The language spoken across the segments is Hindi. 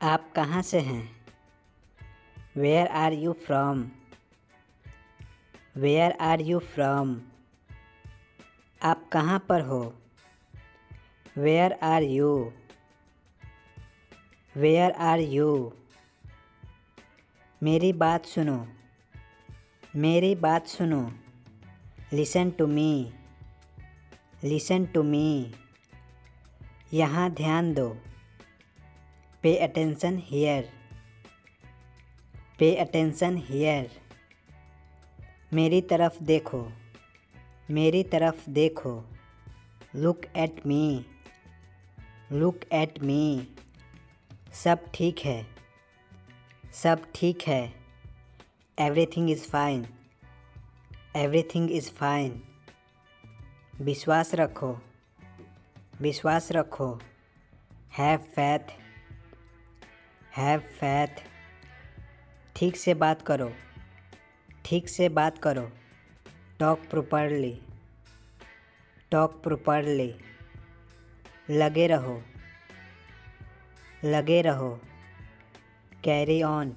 आप कहाँ से हैं? Where are you from? Where are you from? आप कहाँ पर हो? Where are you? Where are you? मेरी बात सुनो। मेरी बात सुनो। Listen to me. Listen to me. यहाँ ध्यान दो। Pay attention here. Pay attention here. मेरी तरफ देखो। मेरी तरफ देखो। Look at me. Look at me. सब ठीक है। सब ठीक है। Everything is fine. Everything is fine. विश्वास रखो। विश्वास रखो। Have faith. Have faith. ठीक से बात करो। ठीक से बात करो। Talk properly. Talk properly. लगे रहो। लगे रहो। Carry on.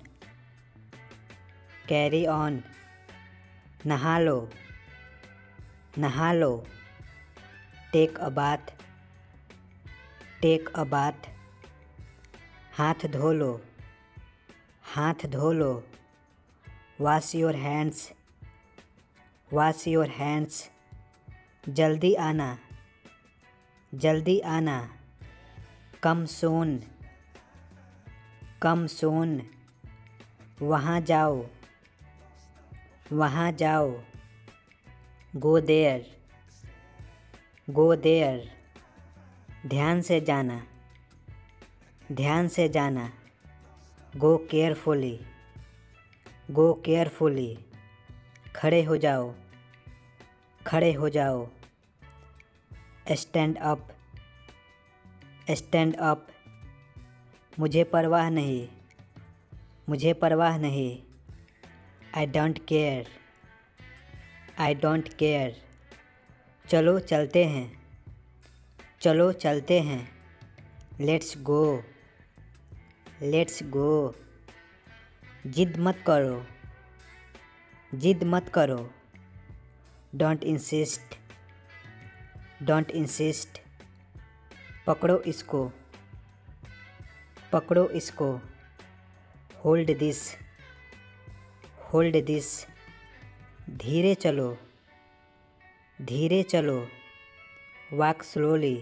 Carry on. नहा लो। नहा लो। Take a bath. Take a bath. हाथ धो लो। हाथ धो लो। Wash your hands. Wash your hands. जल्दी आना। जल्दी आना। कम सून। कम सून। वहाँ जाओ। वहाँ जाओ। Go there. Go there. ध्यान से जाना। ध्यान से जाना। Go carefully. Go carefully. खड़े हो जाओ। खड़े हो जाओ। Stand up. Stand up. मुझे परवाह नहीं। मुझे परवाह नहीं। I don't care. I don't care. चलो चलते हैं। चलो चलते हैं। Let's go. Let's go. जिद मत करो। जिद मत करो। Don't insist. Don't insist. पकड़ो इसको। पकड़ो इसको। Hold this. Hold this. धीरे चलो। धीरे चलो। Walk slowly.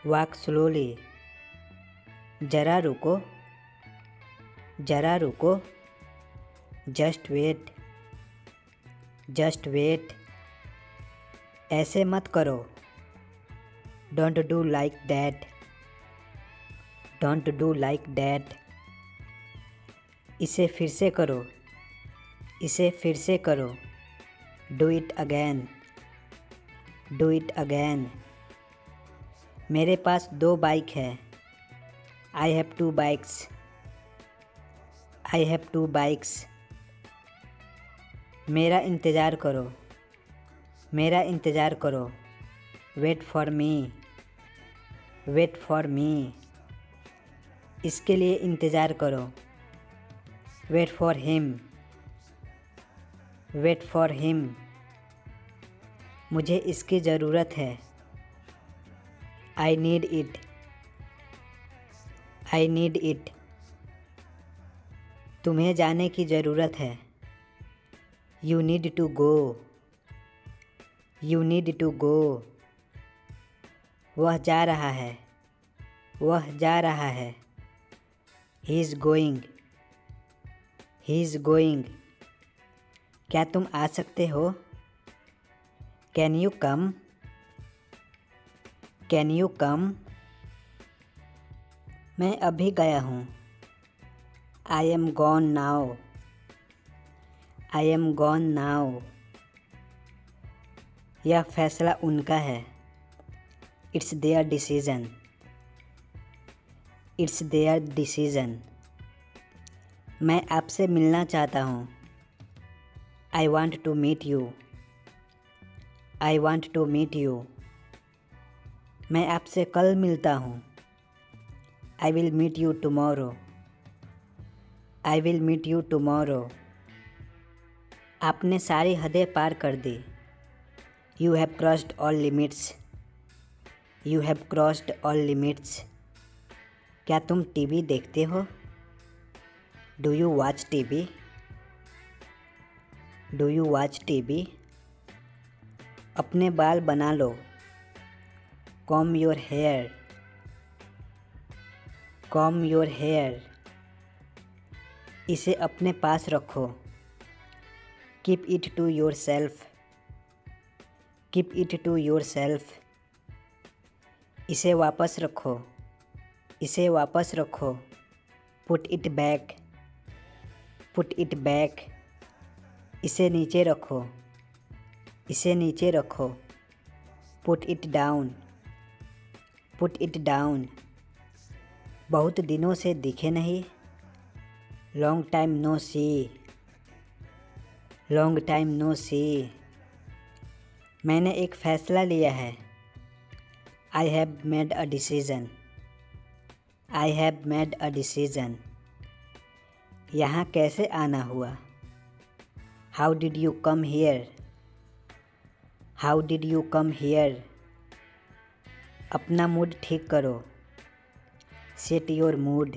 Walk slowly. जरा रुको। जरा रुको। Just wait. Just wait. ऐसे मत करो। Don't do like that. Don't do like that. इसे फिर से करो। इसे फिर से करो। Do it again. Do it again. मेरे पास 2 बाइक है। I have 2 bikes. I have 2 bikes. मेरा इंतज़ार करो। मेरा इंतज़ार करो। Wait for me. Wait for me. इसके लिए इंतज़ार करो। Wait for him. Wait for him. मुझे इसकी ज़रूरत है। I need it. I need it. तुम्हें जाने की ज़रूरत है। You need to go. You need to go. वह जा रहा है। वह जा रहा है। He is going. He is going. क्या तुम आ सकते हो? Can you come? Can you come? मैं अभी गया हूँ। I am gone now. I am gone now. यह फैसला उनका है। It's their decision. It's their decision. मैं आपसे मिलना चाहता हूँ। I want to meet you. I want to meet you. मैं आपसे कल मिलता हूँ। I will meet you tomorrow. I will meet you tomorrow. आपने सारी हदें पार कर दी. You have crossed all limits. You have crossed all limits. क्या तुम टीवी देखते हो? Do you watch TV? Do you watch TV? अपने बाल बना लो. Comb your hair. Comb your hair. इसे अपने पास रखो. Keep it to yourself. Keep it to yourself. इसे वापस रखो. इसे वापस रखो. Put it back. Put it back. इसे नीचे रखो. इसे नीचे रखो. Put it down. Put it down. बहुत दिनों से दिखे नहीं. Long time no see. Long time no see. मैंने एक फ़ैसला लिया है. I have made a decision. I have made a decision. यहाँ कैसे आना हुआ? How did you come here? How did you come here? अपना मूड ठीक करो. Set your mood.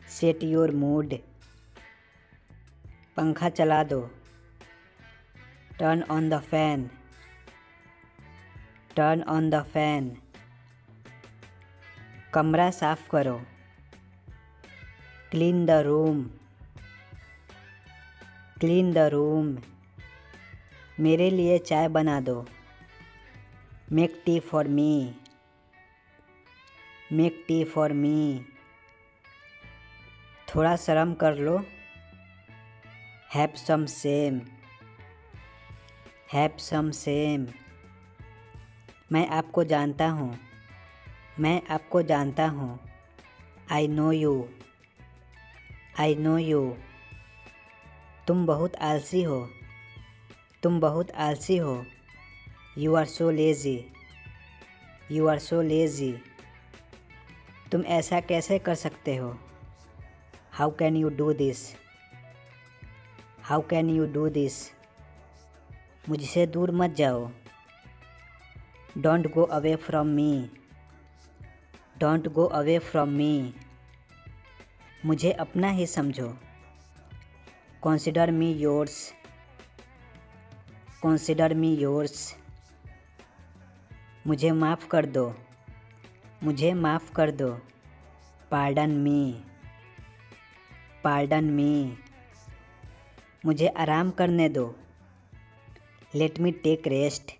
Set your mood. पंखा चला दो. Turn on the fan. Turn on the fan. कमरा साफ करो. Clean the room. Clean the room. मेरे लिए चाय बना दो. Make tea for me. Make tea for me. थोड़ा शर्म कर लो. Have some shame. Have some shame. मैं आपको जानता हूँ. मैं आपको जानता हूँ. I know you. I know you. तुम बहुत आलसी हो. तुम बहुत आलसी हो. You are so lazy. You are so lazy. तुम ऐसा कैसे कर सकते हो? How can you do this? How can you do this? मुझसे दूर मत जाओ. Don't go away from me. Don't go away from me. मुझे अपना ही समझो. Consider me yours. Consider me yours. मुझे माफ़ कर दो. मुझे माफ़ कर दो. Pardon me. Pardon me. मुझे आराम करने दो. Let me take rest.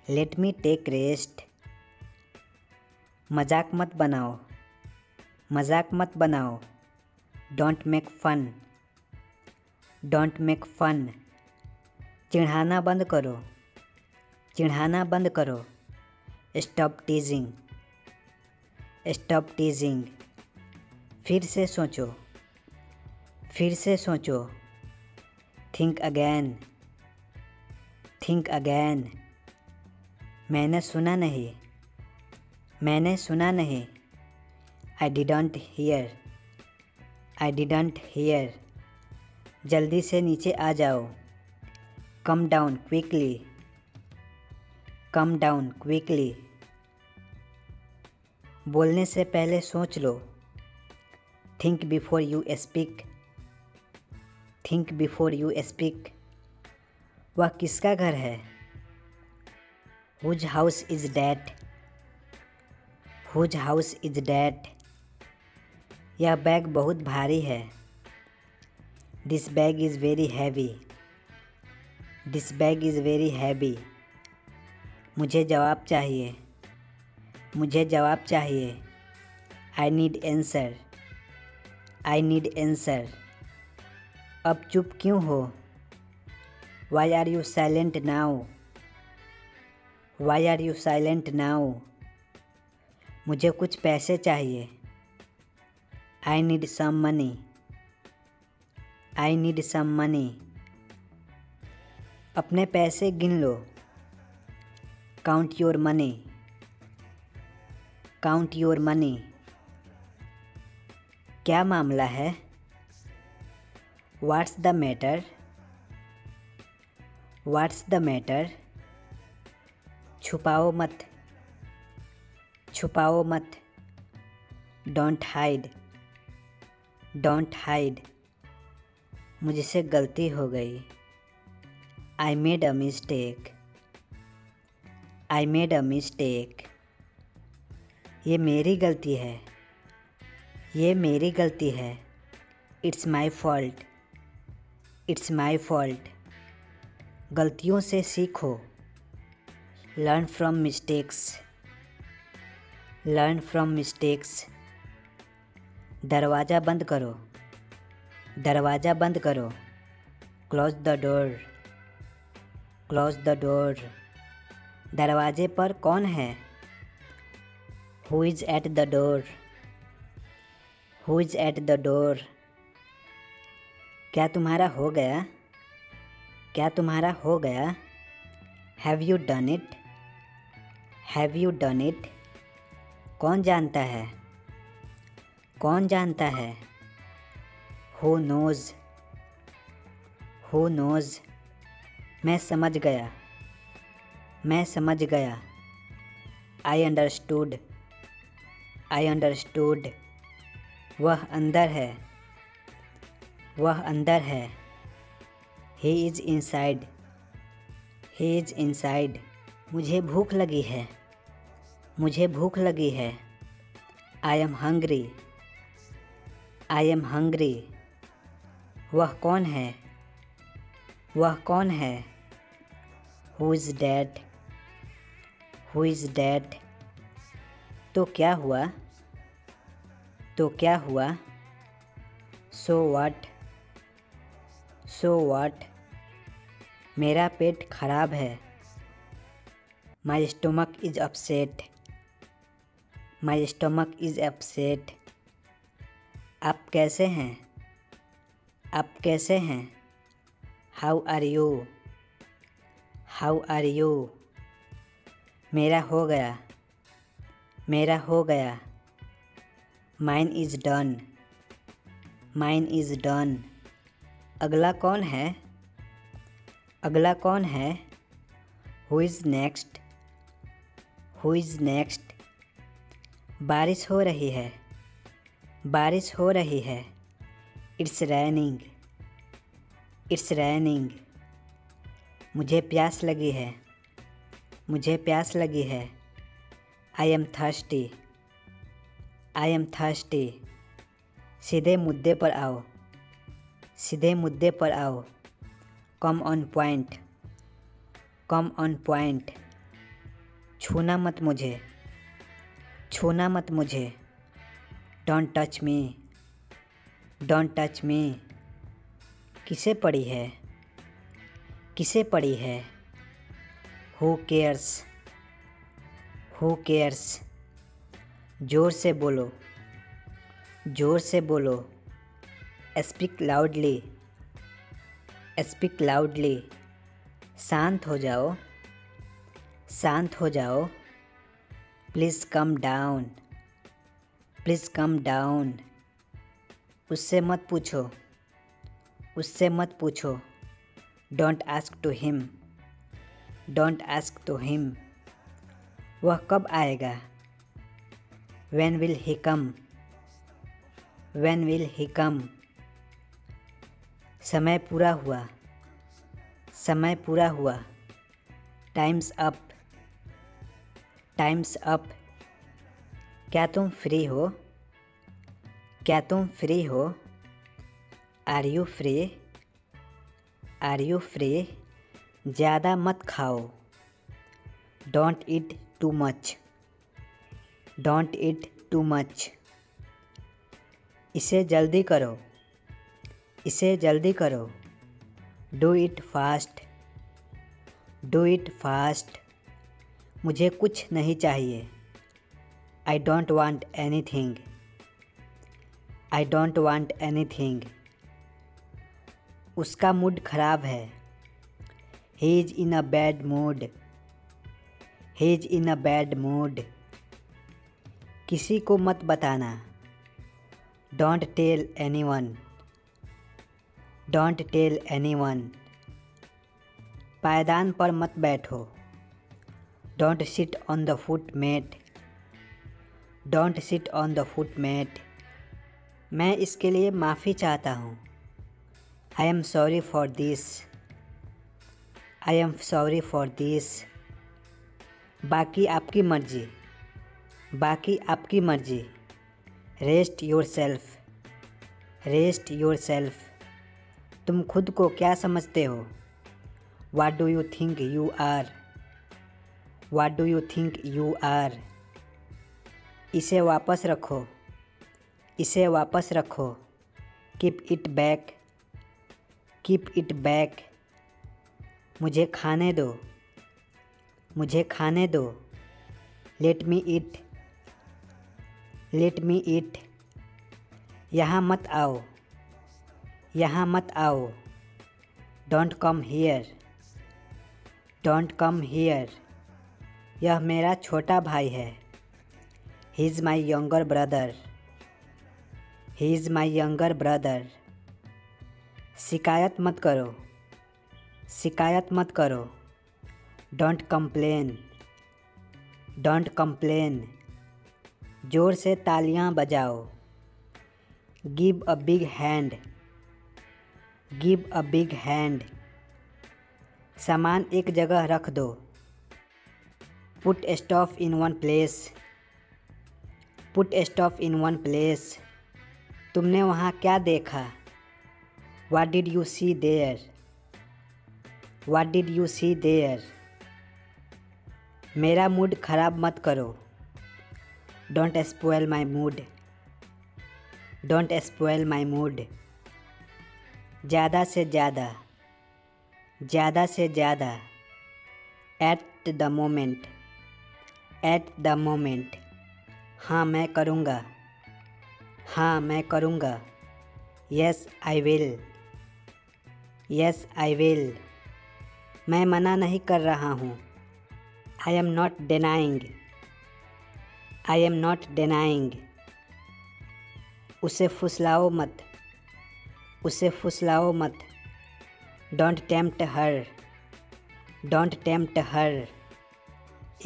Let me take rest. मजाक मत बनाओ. मजाक मत बनाओ. Don't make fun. Don't make fun. चिढ़ाना बंद करो. चिढ़ाना बंद करो. Stop teasing. Stop teasing. फिर से सोचो. फिर से सोचो. Think again. Think again. मैंने सुना नहीं. मैंने सुना नहीं. I didn't hear. I didn't hear. जल्दी से नीचे आ जाओ. Come down quickly. Come down quickly. बोलने से पहले सोच लो. Think before you speak. Think before you speak. वह किसका घर है? Whose house is that? Whose house is that? यह बैग बहुत भारी है. This bag is very heavy. This bag is very heavy. मुझे जवाब चाहिए. मुझे जवाब चाहिए. I need answer. I need answer. अब चुप क्यों हो? Why are you silent now? Why are you silent now? मुझे कुछ पैसे चाहिए. I need some money. I need some money. अपने पैसे गिन लो. Count your money. Count your money. क्या मामला है? What's the matter? What's the matter? छुपाओ मत, छुपाओ मत। Don't hide, don't hide. मुझसे गलती हो गई। I made a mistake, I made a mistake. ये मेरी गलती है, ये मेरी गलती है। It's my fault, it's my fault. गलतियों से सीखो। Learn from mistakes, learn from mistakes. दरवाज़ा बंद करो, दरवाज़ा बंद करो। Close the door, close the door. दरवाजे पर कौन है? Who is at the door, who is at the door. क्या तुम्हारा हो गया? क्या तुम्हारा हो गया? Have you done it, have you done it. कौन जानता है? कौन जानता है? Who nose, who nose. मैं समझ गया, मैं समझ गया। I understood, I understood. वह अंदर है, वह अंदर है। He is inside, he is inside. मुझे भूख लगी है, मुझे भूख लगी है। I am hungry, I am hungry. वह कौन है? वह कौन है? Who is that, who is that. तो क्या हुआ? तो क्या हुआ? So what, so what. मेरा पेट खराब है। My stomach is upset, my stomach is upset. आप कैसे हैं? आप कैसे हैं? How are you, how are you. मेरा हो गया, मेरा हो गया। Mine is done, mine is done. अगला कौन है? अगला कौन है? Who is next, who is next. बारिश हो रही है, बारिश हो रही है। It's raining, it's raining. मुझे प्यास लगी है, मुझे प्यास लगी है। I am thirsty, I am thirsty. सीधे मुद्दे पर आओ, सीधे मुद्दे पर आओ। Come on point, come on point. छूना मत मुझे, छूना मत मुझे। Don't touch me, don't touch me. किसे पड़ी है, किसे पड़ी है? Who cares, who cares. ज़ोर से बोलो, ज़ोर से बोलो। Speak loudly, speak loudly. शांत हो जाओ, शांत हो जाओ। Please calm down, please calm down. उससे मत पूछो, उससे मत पूछो। Don't ask to him, don't ask to him. वह कब आएगा? When will he come, when will he come. समय पूरा हुआ, समय पूरा हुआ। Time's up, time's up. क्या तुम फ्री हो? क्या तुम फ्री हो? Are you free, are you free. ज़्यादा मत खाओ। Don't eat too much, don't eat too much. इसे जल्दी करो, इसे जल्दी करो। Do it fast, do it fast. मुझे कुछ नहीं चाहिए। I don't want anything, I don't want anything. उसका मूड खराब है। He is in a bad mood, he is in a bad mood. किसी को मत बताना। Don't tell anyone. Don't tell anyone. पायदान पर मत बैठो। Don't sit on the foot mat. Don't sit on the foot mat. मैं इसके लिए माफ़ी चाहता हूँ। I am sorry for this. I am sorry for this. बाकी आपकी मर्ज़ी। बाकी आपकी मर्ज़ी। Rest your self. Rest your self. तुम खुद को क्या समझते हो? What do you think you are? What do you think you are? इसे वापस रखो। इसे वापस रखो। Keep it back. Keep it back. मुझे खाने दो। मुझे खाने दो। Let me eat. Let me eat. यहाँ मत आओ। यहाँ मत आओ। Don't come here. Don't come here. यह मेरा छोटा भाई है। He is my younger brother. He is my younger brother. शिकायत मत करो। शिकायत मत करो। Don't complain. Don't complain. ज़ोर से तालियां बजाओ। Give a big hand. Give a big hand. सामान एक जगह रख दो। Put stuff in one place. Put stuff in one place. तुमने वहाँ क्या देखा? What did you see there? What did you see there? मेरा मूड ख़राब मत करो। Don't spoil my mood. Don't spoil my mood. ज़्यादा से ज़्यादा। ज़्यादा से ज़्यादा। At the moment. At the moment. हाँ मैं करूँगा। हाँ मैं करूँगा। Yes I will. Yes I will. मैं मना नहीं कर रहा हूँ। I am not denying. I am not denying. उसे फुसलाओ मत। उसे फुसलाओ मत। Don't tempt her. Don't tempt her.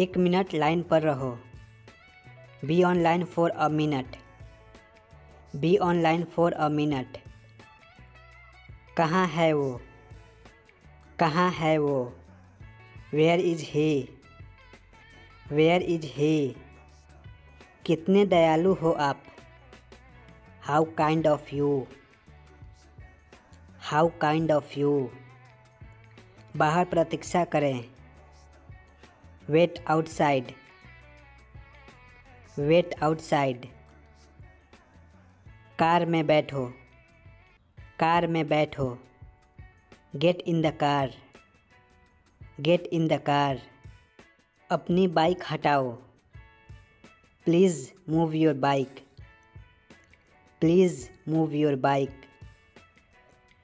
1 minute line पर रहो। Be on line for a minute. Be on line for a minute. कहाँ है वो? कहाँ है वो? Where is he? Where is he? कितने दयालु हो आप? How kind of you. How kind of you. बाहर प्रतीक्षा करें। Wait outside. Wait outside. Car में बैठो। कार में बैठो। Get in the car. Get in the car. अपनी बाइक हटाओ। Please move your bike. Please move your bike.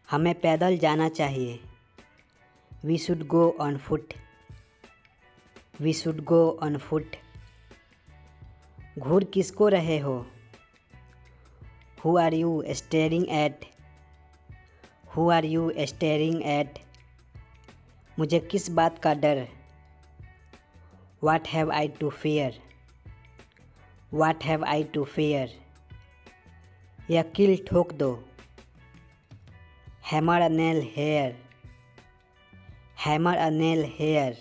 हमें पैदल जाना चाहिए। We should go on foot. We should go on foot. घूर किसको रहे हो? Who are you staring at? Who are you staring at? मुझे किस बात का डर? What have I to fear? What have I to fear? यह कील ठोक दो। Hammer a nail here. Hammer a nail here.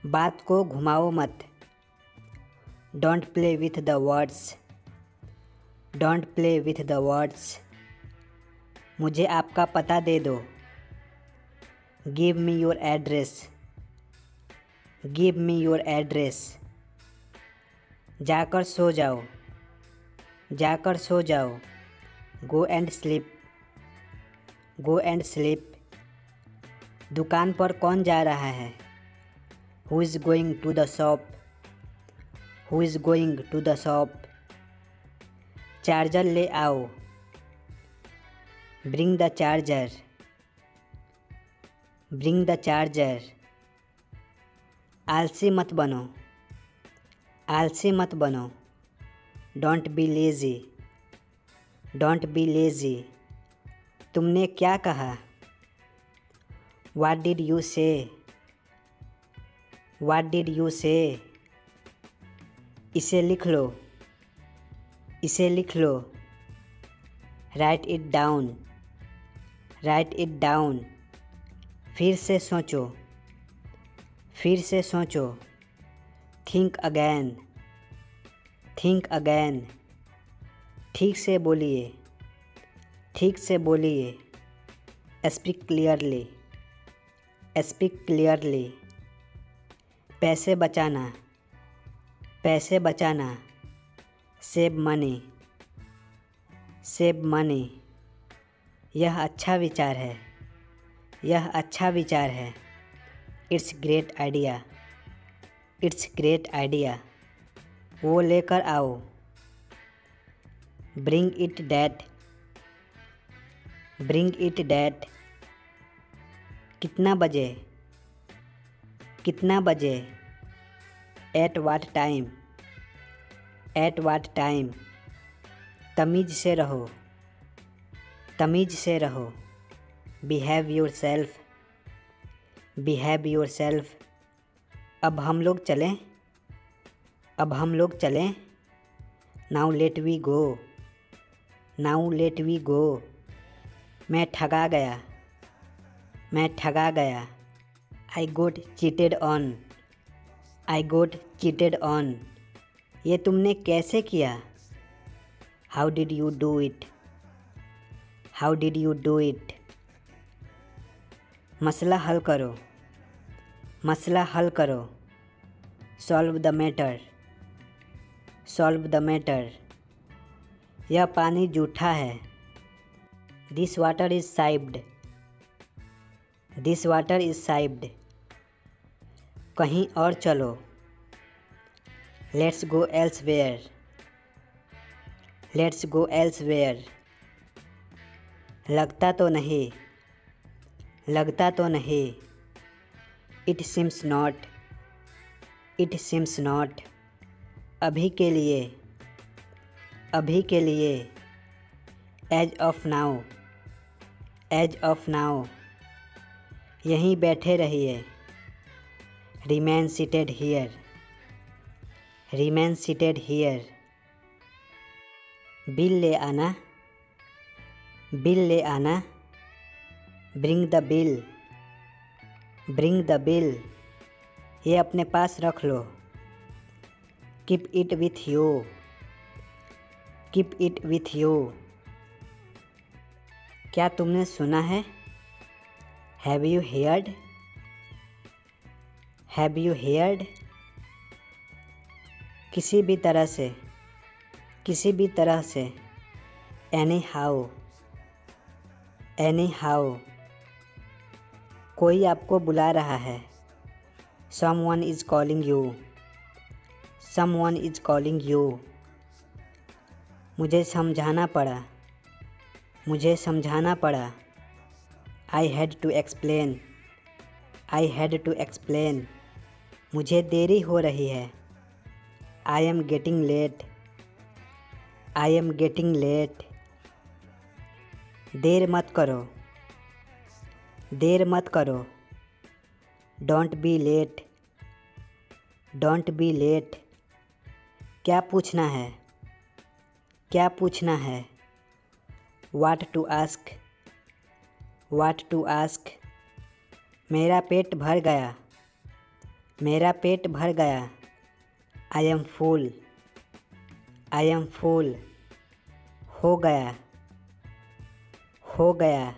बात को घुमाओ मत। Don't play with the words. Don't play with the words. मुझे आपका पता दे दो। Give me your address. Give me your address. जाकर सो जाओ। जाकर सो जाओ। Go and sleep. Go and sleep. दुकान पर कौन जा रहा है? Who is going to the shop? Who is going to the shop? Charger ले आओ। Bring the charger. Bring the charger. आलसी मत बनो। आलसी मत बनो। Don't be lazy. Don't be lazy. तुमने क्या कहा? What did you say? What did you say? इसे लिख लो। इसे लिख लो। Write it down. Write it down. फिर से सोचो। फिर से सोचो। Think again. Think again. ठीक से बोलिए। ठीक से बोलिए। Speak clearly. Speak clearly. पैसे बचाना। पैसे बचाना। Save money. Save money. यह अच्छा विचार है। यह अच्छा विचार है। It's great idea. It's great idea. वो लेकर आओ। Bring it that. Bring it that. कितना बजे? कितना बजे? At what time. At what time. तमीज़ से रहो। तमीज़ से रहो। Behave yourself. Behave yourself. अब हम लोग चलें? अब हम लोग चलें? Now let we go. Now let we go. मैं ठगा गया। मैं ठगा गया। I got cheated on. I got cheated on. ये तुमने कैसे किया? How did you do it? How did you do it? मसला हल करो। मसला हल करो। Solve the matter. Solve the matter. यह पानी जूठा है। This water is sipped. This water is sipped. कहीं और चलो। Let's go elsewhere. Let's go elsewhere. लगता तो नहीं। लगता तो नहीं। It seems not. It seems not. अभी के लिए। अभी के लिए। As of now. As of now. यहीं बैठे रहिए। Remain seated here. Remain seated here. Bill ले आना। बिल ले आना। Bring the bill. Bring the bill. ये अपने पास रख लो। Keep it with you. Keep it with you. क्या तुमने सुना है? Have you heard? Have you heard? किसी भी तरह से। किसी भी तरह से। Anyhow. Anyhow. कोई आपको बुला रहा है। Someone is calling you. Someone is calling you. मुझे समझाना पड़ा। मुझे समझाना पड़ा। I had to explain. I had to explain. मुझे देरी हो रही है। I am getting late. I am getting late. देर मत करो। देर मत करो। Don't be late. Don't be late. क्या पूछना है? क्या पूछना है? What to ask. What to ask. मेरा पेट भर गया। मेरा पेट भर गया। I am full. I am full. हो गया। हो गया।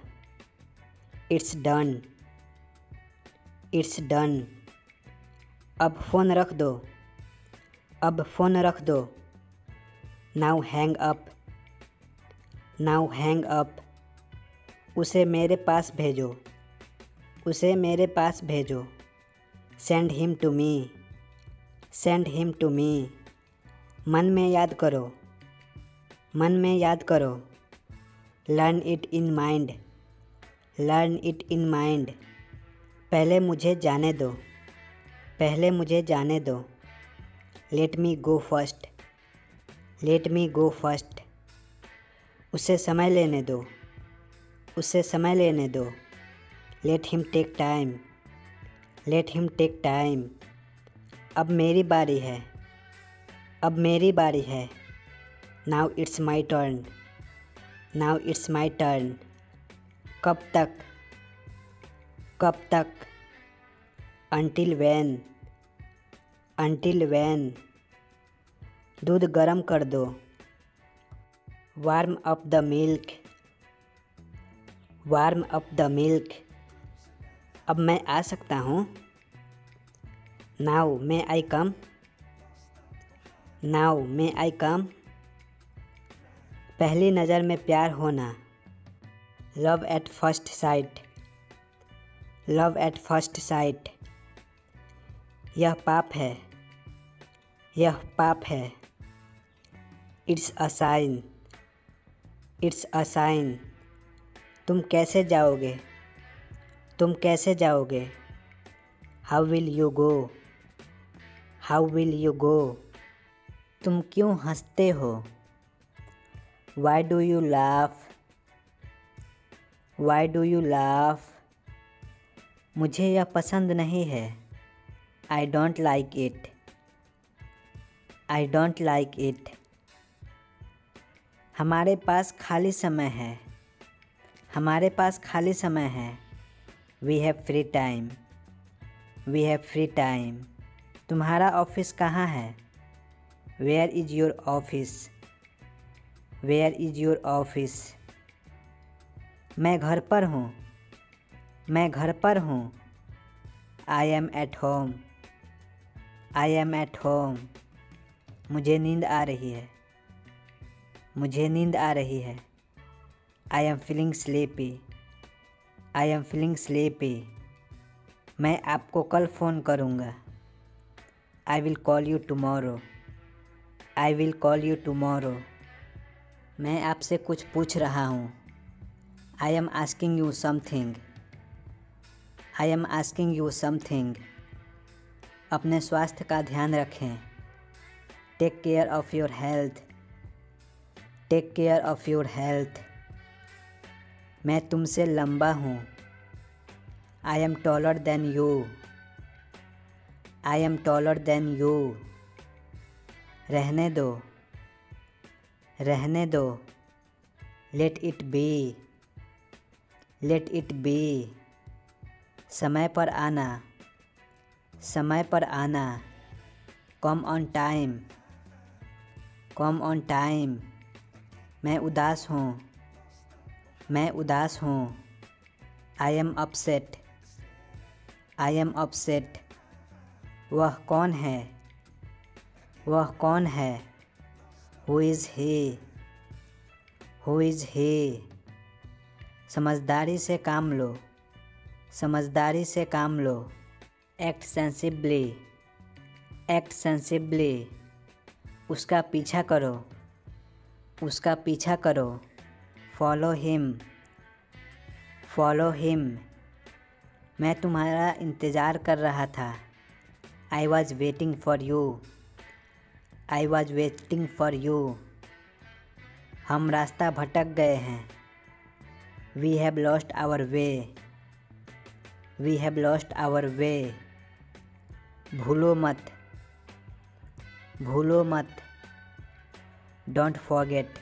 It's done. It's done. अब फ़ोन रख दो। अब फ़ोन रख दो। Now hang up. Now hang up. उसे मेरे पास भेजो। उसे मेरे पास भेजो। Send him to me. Send him to me. मन में याद करो। मन में याद करो। Learn it in mind. Learn it in mind. पहले मुझे जाने दो। पहले मुझे जाने दो। Let me go first, let me go first. उसे समय लेने दो, उसे समय लेने दो। Late him take time, let him take time. अब मेरी बारी है, अब मेरी बारी है। Now it's my turn, now it's my turn. कब तक, कब तक। Until when, until when. दूध गर्म कर दो, warm up the milk, warm up the milk. अब मैं आ सकता हूँ, नाउ मे आई कम, नाउ मे आई कम। पहली नज़र में प्यार होना, love at first sight, love at first sight. यह पाप है, यह पाप है। It's a sin, it's a sin. तुम कैसे जाओगे, तुम कैसे जाओगे। How will you go, how will you go. तुम क्यों हंसते हो, why do you laugh, why do you laugh. मुझे यह पसंद नहीं है, I don't like it, I don't like it. हमारे पास खाली समय है, हमारे पास खाली समय है। We have free time, we have free time. तुम्हारा ऑफिस कहाँ है, where is your office, where is your office. मैं घर पर हूँ, मैं घर पर हूँ। I am at home, I am at home. मुझे नींद आ रही है, मुझे नींद आ रही है। I am feeling sleepy, I am feeling sleepy. मैं आपको कल फ़ोन करूँगा, I will call you tomorrow, I will call you tomorrow. मैं आपसे कुछ पूछ रहा हूँ, I am asking you something, I am asking you something. अपने स्वास्थ्य का ध्यान रखें, take care of your health, take care of your health. मैं तुमसे लंबा हूँ, I am taller than you, I am taller than you. रहने दो, रहने दो। Let it be, let it be. समय पर आना, समय पर आना। Come on time, come on time. मैं उदास हूँ, मैं उदास हूँ। I am upset, I am upset. वह कौन है, वह कौन है। Who is he, who is he. समझदारी से काम लो, समझदारी से काम लो। Act sensibly, act sensibly. उसका पीछा करो, उसका पीछा करो। Follow him, follow him. मैं तुम्हारा इंतज़ार कर रहा था, I was waiting for you, I was waiting for you. हम रास्ता भटक गए हैं, we have lost our way, we have lost our way. भूलो मत, भूलो मत। Don't forget,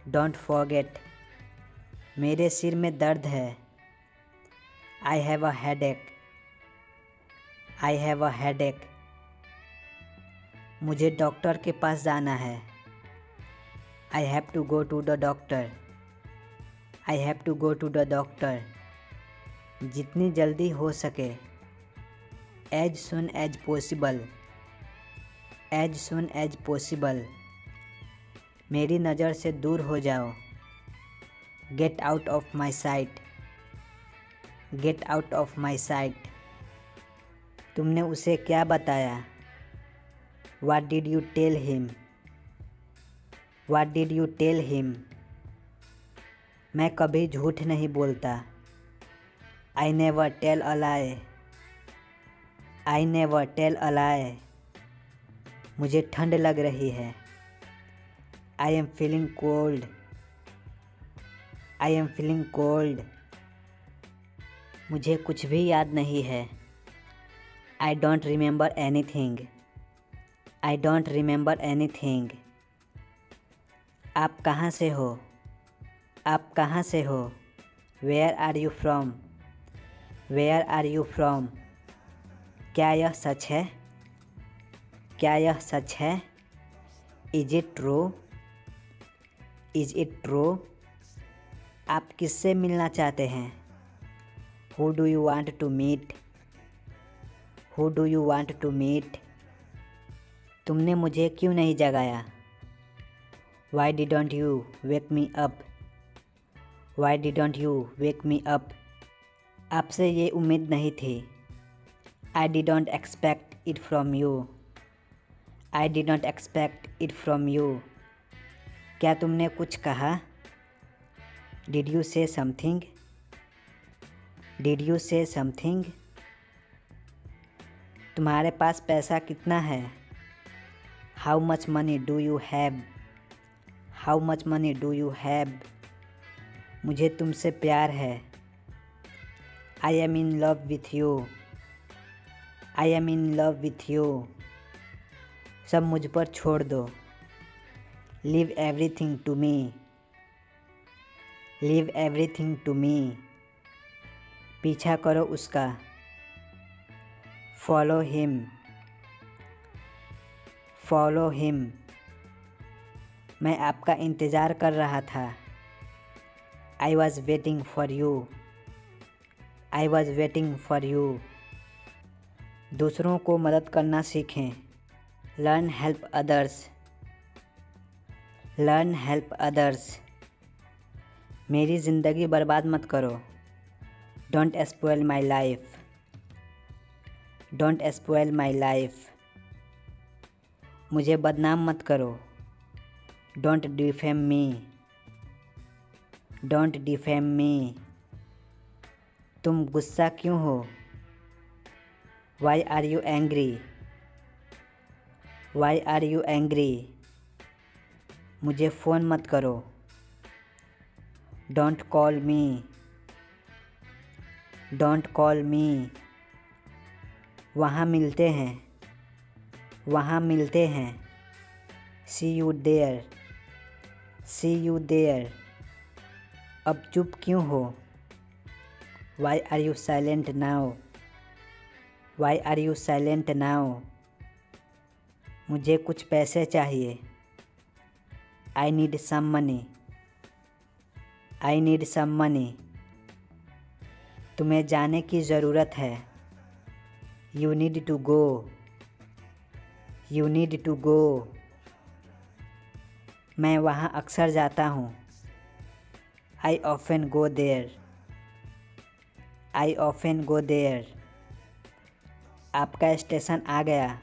don't forget. मेरे सिर में दर्द है, I have a headache, I have a headache. मुझे डॉक्टर के पास जाना है, I have to go to the doctor, I have to go to the doctor. जितनी जल्दी हो सके, as soon as possible, as soon as possible. मेरी नज़र से दूर हो जाओ, get out of my sight, get out of my sight. तुमने उसे क्या बताया, what did you tell him, what did you tell him. मैं कभी झूठ नहीं बोलता, I never tell a lie, I never tell a lie. मुझे ठंड लग रही है। I am feeling cold. I am feeling cold. मुझे कुछ भी याद नहीं है। I don't remember anything. I don't remember anything. आप कहाँ से हो? आप कहाँ से हो? Where are you from? Where are you from? क्या यह सच है? क्या यह सच है? Is it true? Is it true? आप किससे मिलना चाहते हैं? Who do you want to meet? Who do you want to meet? तुमने मुझे क्यों नहीं जगाया? Why didn't you wake me up? Y didn't you wake me up? आपसे ये उम्मीद नहीं थी। I didn't expect it from you. I didn't expect it from you. क्या तुमने कुछ कहा? डिड यू से समथिंग? डिड यू से समथिंग? तुम्हारे पास पैसा कितना है? How much money do you have? How much money do you have? मुझे तुमसे प्यार है। I M in love with you. I M in love with you. सब मुझ पर छोड़ दो। Leave everything to me. Leave everything to me. पीछा करो उसका। Follow him. Follow him. मैं आपका इंतज़ार कर रहा था। I was waiting for you. I was waiting for you. दूसरों को मदद करना सीखें। Learn help others. Learn help others. मेरी ज़िंदगी बर्बाद मत करो। Don't spoil my life. Don't spoil my life. मुझे बदनाम मत करो। Don't defame me. Don't defame me. तुम गुस्सा क्यों हो? Why are you angry? Why are you angry? मुझे फ़ोन मत करो। Don't call me. Don't call me. वहाँ मिलते हैं। वहाँ मिलते हैं। See you there. See you there. अब चुप क्यों हो? Why are you silent now? Why are you silent now? मुझे कुछ पैसे चाहिए। I need some money. I need some money. तुम्हें जाने की ज़रूरत है। You need to go. You need to go. मैं वहाँ अक्सर जाता हूँ। I often go there. I often go there. आपका स्टेशन आ गया।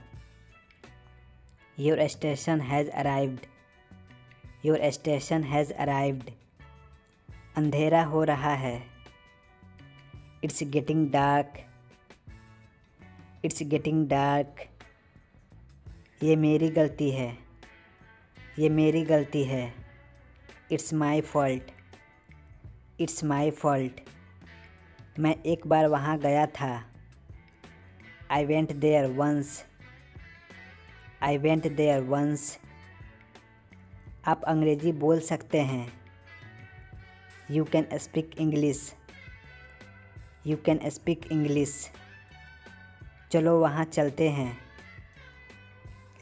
Your station has arrived. Your station has arrived. अंधेरा हो रहा है। It's getting dark. It's getting dark. ये मेरी गलती है। ये मेरी गलती है। It's my fault. It's my fault. मैं एक बार वहाँ गया था। I went there once. I went there once. आप अंग्रेज़ी बोल सकते हैं। You can speak English. You can speak English. चलो वहाँ चलते हैं।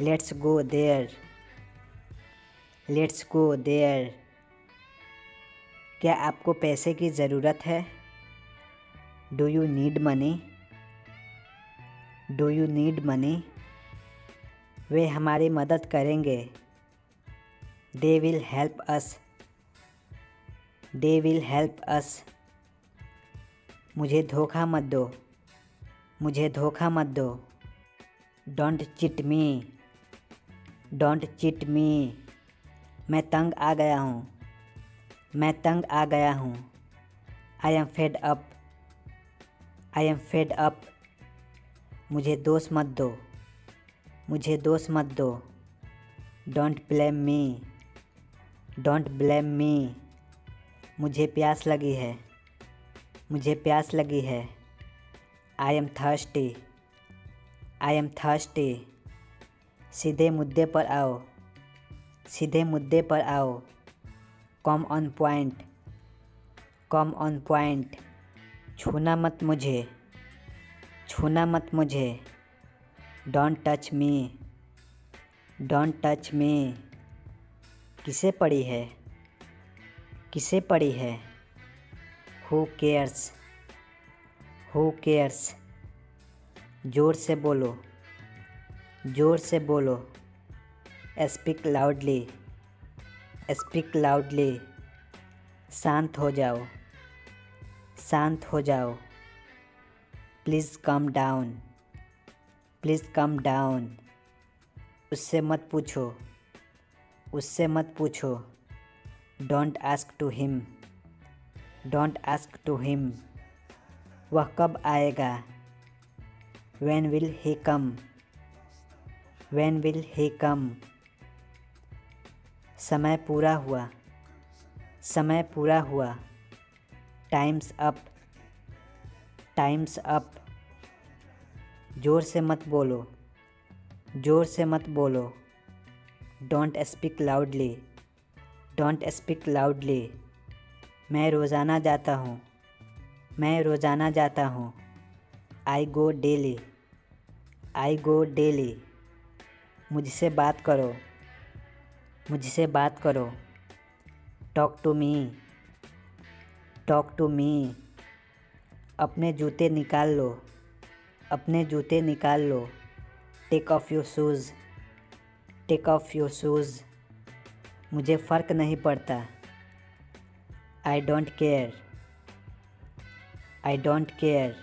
Let's go there. Let's go there. क्या आपको पैसे की ज़रूरत है? Do you need money? Do you need money? वे हमारी मदद करेंगे। They will help us. They will help us. मुझे धोखा मत दो। मुझे धोखा मत दो। Don't cheat me. Don't cheat me. मैं तंग आ गया हूँ। मैं तंग आ गया हूँ। I am fed up. I am fed up. मुझे दोष मत दो। मुझे दोष मत दो। Don't blame me. Don't blame me. मुझे प्यास लगी है। मुझे प्यास लगी है। I am thirsty. I am thirsty. सीधे मुद्दे पर आओ। सीधे मुद्दे पर आओ। Come on point. Come on point. छूना मत मुझे। छूना मत मुझे। Don't touch me. Don't touch me. किसे पड़ी है? किसे पड़ी है? Who cares. Who cares. जोर से बोलो। जोर से बोलो। Speak loudly. Speak loudly. शांत हो जाओ। शांत हो जाओ। Please calm down. Please calm down. उससे मत पूछो। उससे मत पूछो। Don't ask to him. Don't ask to him. वह कब आएगा? When will he come? When will he come? समय पूरा हुआ। समय पूरा हुआ। Time's up. Time's up. जोर से मत बोलो। जोर से मत बोलो। Don't speak loudly. Don't speak loudly. मैं रोज़ाना जाता हूँ। मैं रोज़ाना जाता हूँ। I go daily. I go daily. मुझसे बात करो। मुझसे बात करो। Talk to me. Talk to me. अपने जूते निकाल लो। अपने जूते निकाल लो। Take off your shoes. Take off your shoes. मुझे फ़र्क नहीं पड़ता। I don't care. I don't care.